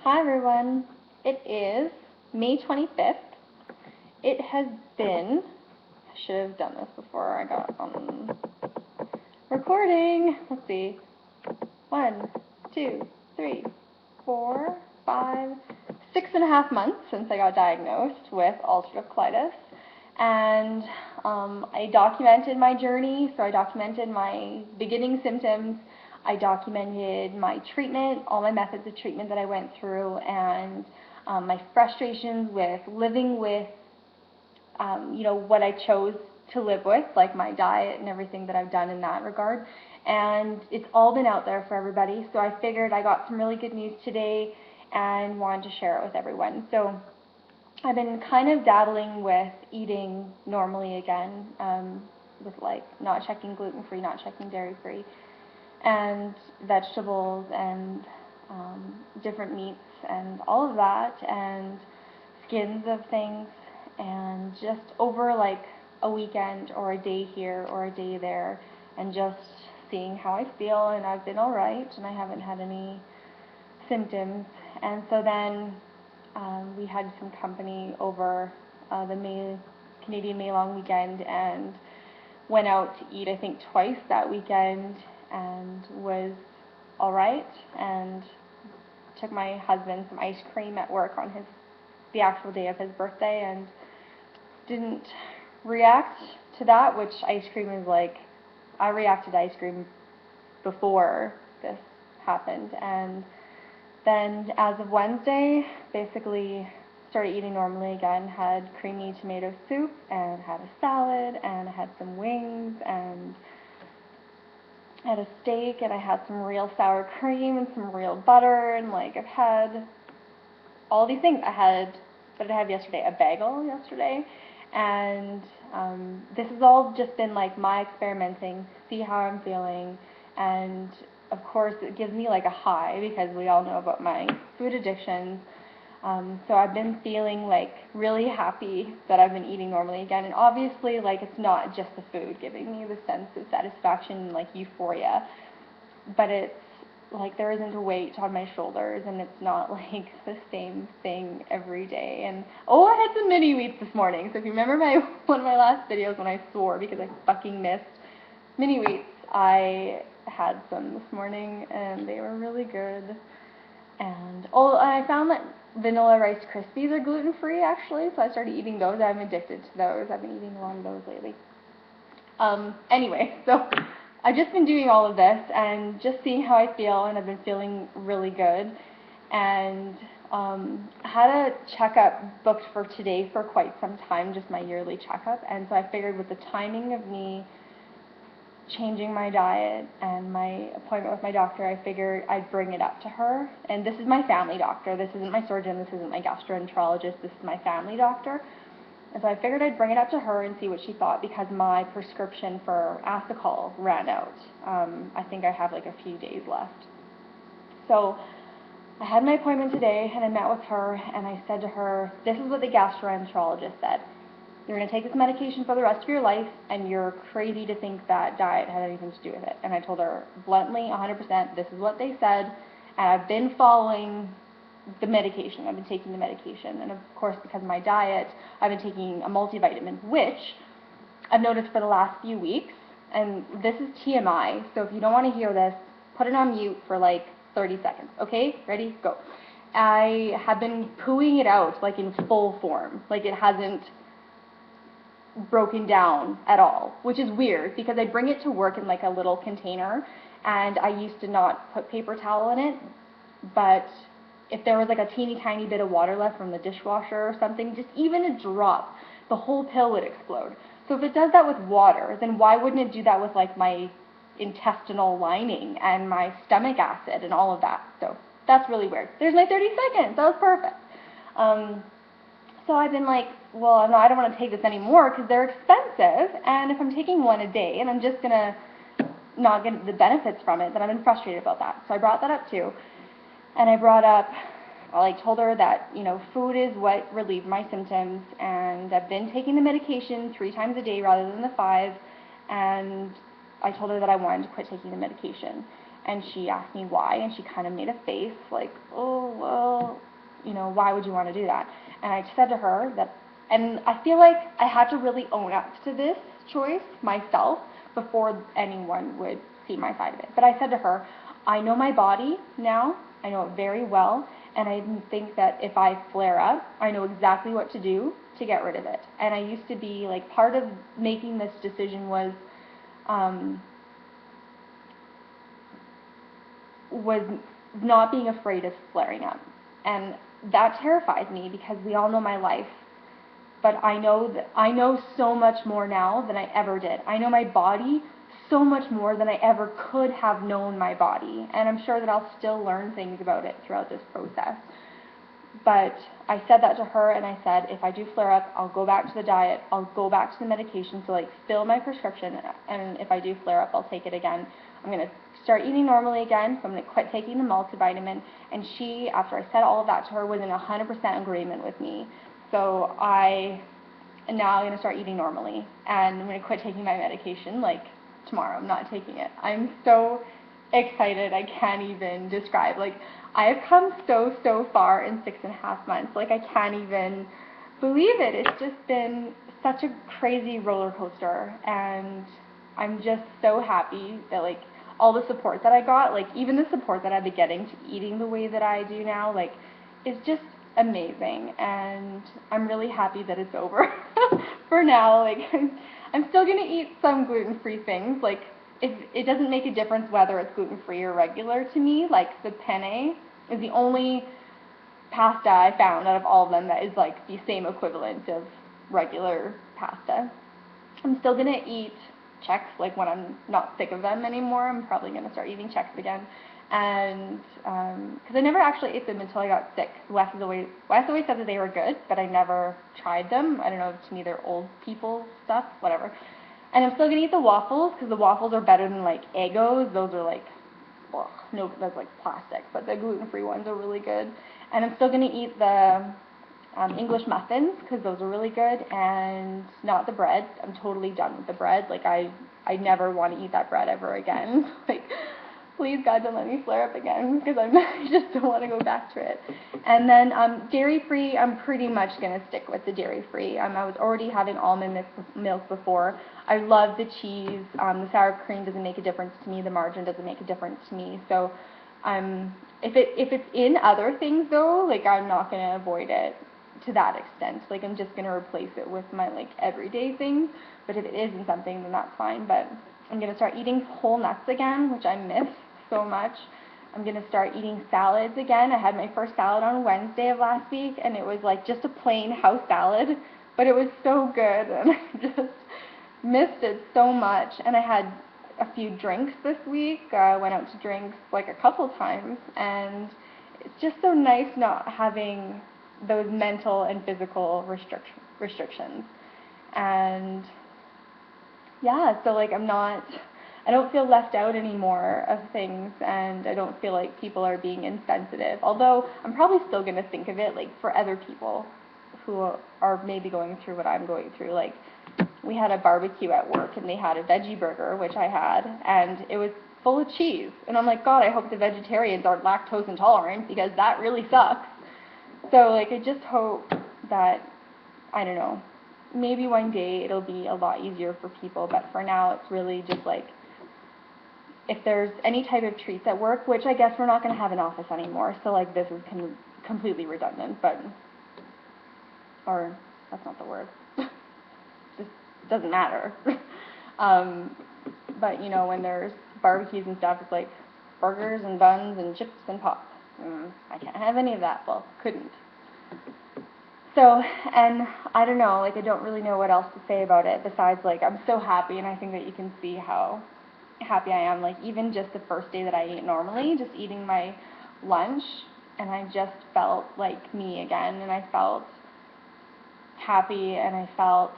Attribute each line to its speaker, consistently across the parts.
Speaker 1: Hi everyone, it is May 25th. It has been, I should have done this before I got on recording. Let's see, 1, 2, 3, 4, 5, 6.5 months since I got diagnosed with ulcerative colitis. And I documented my journey, so I documented my beginning symptoms, I documented my treatment, all my methods of treatment that I went through, and my frustrations with living with, what I chose to live with, like my diet and everything that I've done in that regard. And it's all been out there for everybody, so I figured I got some really good news today and wanted to share it with everyone. So I've been kind of dabbling with eating normally again, with like not checking gluten-free, not checking dairy-free, and vegetables and different meats and all of that, and skins of things, and just over like a weekend or a day here or a day there, and just seeing how I feel. And I've been alright, and I haven't had any symptoms. And so then we had some company over the Canadian May long weekend, and went out to eat I think twice that weekend, and was alright, and took my husband some ice cream at work on the actual day of his birthday, and didn't react to that, which ice cream is like, I reacted to ice cream before this happened. And then as of Wednesday, basically started eating normally again, had creamy tomato soup, and had a salad, and I had some wings, and I had a steak, and I had some real sour cream and some real butter, and like I've had all these things. What did I have yesterday? A bagel yesterday. And this has all just been like my experimenting, see how I'm feeling. And of course it gives me like a high, because we all know about my food addictions. So I've been feeling like really happy that I've been eating normally again. And obviously, like, it's not just the food giving me the sense of satisfaction and like euphoria, but it's like there isn't a weight on my shoulders, and it's not like the same thing every day. And I had some mini wheats this morning. So if you remember one of my last videos when I swore because I fucking missed mini wheats, I had some this morning, and they were really good. And I found that vanilla Rice Krispies are gluten-free actually, so I started eating those. I'm addicted to those. I've been eating a lot of those lately. Anyway, so I've just been doing all of this and just seeing how I feel, and I've been feeling really good. And I had a checkup booked for today for quite some time, just my yearly checkup. And so I figured with the timing of me changing my diet and my appointment with my doctor, I figured I'd bring it up to her. And this is my family doctor. This isn't my surgeon. This isn't my gastroenterologist. This is my family doctor. And so I figured I'd bring it up to her and see what she thought, because my prescription for Asacol ran out. I think I have like a few days left. So I had my appointment today, and I met with her, and I said to her, this is what the gastroenterologist said. You're going to take this medication for the rest of your life, and you're crazy to think that diet had anything to do with it. And I told her bluntly, 100%, this is what they said, and I've been following the medication. I've been taking the medication. And of course, because of my diet, I've been taking a multivitamin, which I've noticed for the last few weeks, and this is TMI, so if you don't want to hear this, put it on mute for like 30 seconds. Okay? Ready? Go. I have been pooing it out like in full form. Like it hasn't broken down at all, which is weird, because I bring it to work in like a little container, and I used to not put paper towel in it, but if there was like a teeny tiny bit of water left from the dishwasher or something, just even a drop, the whole pill would explode. So if it does that with water, then why wouldn't it do that with like my intestinal lining and my stomach acid and all of that? So that's really weird. There's my 30 seconds. That was perfect. So I've been like, well, no, I don't want to take this anymore because they're expensive, and if I'm taking one a day and I'm just going to not get the benefits from it, then I've been frustrated about that. So I brought that up too. And I told her that, food is what relieved my symptoms, and I've been taking the medication 3 times a day rather than the 5, and I told her that I wanted to quit taking the medication. and she asked me why, and she kind of made a face like, oh, well, you know, why would you want to do that? And I said to her that, and I feel like I had to really own up to this choice myself before anyone would see my side of it. But I said to her, I know my body now, I know it very well, and I think that if I flare up, I know exactly what to do to get rid of it. And I used to be, like, part of making this decision was not being afraid of flaring up. And that terrifies me because we all know my life. But I know so much more now than I ever did. I know my body so much more than I ever could have known my body. And I'm sure that I'll still learn things about it throughout this process. But I said that to her, and I said, if I do flare up, I'll go back to the diet, I'll go back to the medication to, like, fill my prescription, and if I do flare up, I'll take it again. I'm going to start eating normally again, so I'm going to quit taking the multivitamin. And she, after I said all of that to her, was in 100% agreement with me. So now I'm going to start eating normally, and I'm going to quit taking my medication, like, tomorrow. I'm not taking it. I'm so excited, I can't even describe. Like, I have come so far in 6.5 months. Like, I can't even believe it. It's just been such a crazy roller coaster, and I'm just so happy that, like, all the support that I got, like, even the support that I've been getting to eating the way that I do now, like, is just amazing, and I'm really happy that it's over for now. Like, I'm still going to eat some gluten-free things. Like, it doesn't make a difference whether it's gluten-free or regular to me. Like, the penne is the only pasta I found out of all of them that is, like, the same equivalent of regular pasta. I'm still going to eat Chex, like, when I'm not sick of them anymore. I'm probably going to start eating Chex again. And because I never actually ate them until I got sick. Wes always said that they were good, but I never tried them. I don't know, to me they're old people stuff, whatever. And I'm still going to eat the waffles, because the waffles are better than, like, Eggos. Those are, like, ugh, no, that's, like, plastic, but the gluten-free ones are really good. And I'm still going to eat the English muffins, because those are really good, and not the bread. I'm totally done with the bread. Like, I never want to eat that bread ever again. Like, please, God, don't let me flare up again, because I just don't want to go back to it. And then dairy-free, I'm pretty much going to stick with the dairy-free. I was already having almond milk before. I love the cheese. The sour cream doesn't make a difference to me. The margarine doesn't make a difference to me. So if it's in other things, though, like, I'm not going to avoid it to that extent. Like, I'm just going to replace it with my, like, everyday things. But if it isn't something, then that's fine. But I'm going to start eating whole nuts again, which I miss so much. I'm going to start eating salads again. I had my first salad on Wednesday of last week, and it was, like, just a plain house salad, but it was so good, and I just missed it so much. And I had a few drinks this week. I went out to drinks, like, a couple times, and it's just so nice not having those mental and physical restrictions. And yeah, so, like, I don't feel left out anymore of things, and I don't feel like people are being insensitive, although I'm probably still going to think of it, like, for other people who are maybe going through what I'm going through. Like, we had a barbecue at work, and they had a veggie burger, which I had, and it was full of cheese, and I'm like, God, I hope the vegetarians aren't lactose intolerant, because that really sucks. So, like, I just hope that, I don't know, maybe one day it'll be a lot easier for people, but for now it's really just, like, if there's any type of treats at work, which I guess we're not going to have an office anymore, so, like, this is completely redundant, but, or, that's not the word, just doesn't matter. But, you know, when there's barbecues and stuff, it's like burgers and buns and chips and pop. I can't have any of that. Well, couldn't. So, and I don't know, like, I don't really know what else to say about it besides, like, I'm so happy, and I think that you can see how happy I am. Like, even just the first day that I ate normally, just eating my lunch, and I just felt like me again, and I felt happy, and I felt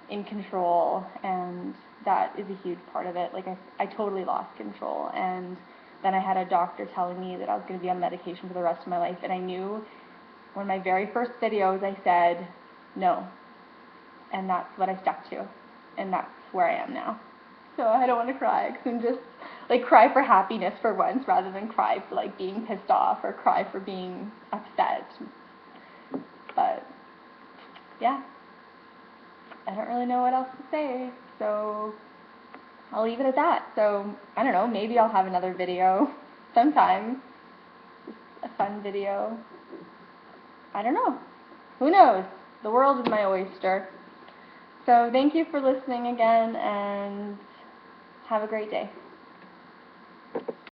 Speaker 1: in control, and that is a huge part of it. Like, I totally lost control, and then I had a doctor telling me that I was going to be on medication for the rest of my life, and I knew one of my very first videos I said no, and that's what I stuck to, and that's where I am now. So I don't want to cry, because I'm just, like cry for happiness for once rather than cry for like being pissed off or cry for being upset. But yeah, I don't really know what else to say, so I'll leave it at that. So I don't know, maybe I'll have another video sometime, just a fun video. I don't know. Who knows? The world is my oyster. So thank you for listening again, and have a great day.